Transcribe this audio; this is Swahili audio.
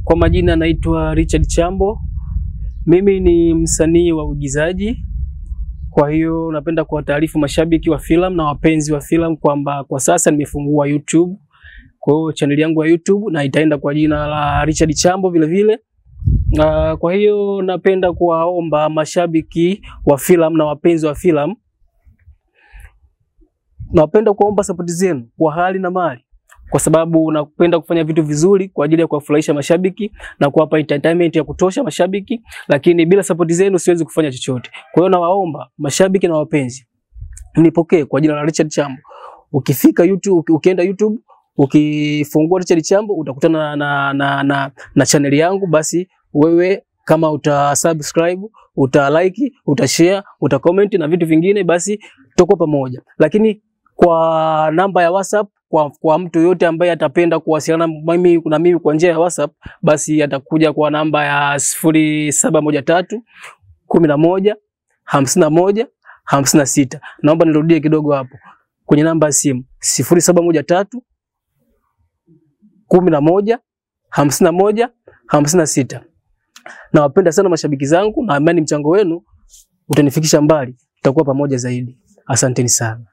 Kwa majina naitwa Richard Chambo. Mimi ni msanii wa uigizaji. Kwa hiyo napenda kuwataarifu mashabiki wa filamu na wapenzi wa filamu kwamba kwa sasa nimefungua YouTube. Kwa hiyo channel yangu ya YouTube na itaenda kwa jina la Richard Chambo vile vile. Kwa hiyo napenda kuwaomba mashabiki wa filamu na wapenzi wa filamu, napenda kuomba support zenu kwa hali na mali, kwa sababu napenda kufanya vitu vizuri kwa ajili ya kuwafurahisha mashabiki na kuwapa entertainment ya kutosha mashabiki, lakini bila support zenu siwezi kufanya chochote. Kwa hiyo nawaomba mashabiki na wapenzi mnipokee kwa jina la Richard Chambo. Ukifika YouTube, ukienda YouTube, ukifungua Richard Chambo utakutana na channel yangu. Basi wewe kama utasubscribe, utalike, utashare, utacomment na vitu vingine, basi tuko pamoja. Lakini kwa namba ya WhatsApp, kwa mtu yote ambaye atapenda kuwasiliana na mimi kwa njia ya WhatsApp, basi atakuja kwa namba ya 0713 11 51 56. Naomba nirudie kidogo hapo. Kwenye namba ya simu 0713 11 51 56. Nawapenda sana mashabiki zangu na imani mchango wenu utanifikisha mbali. Tutakuwa pamoja zaidi. Asanteni sana.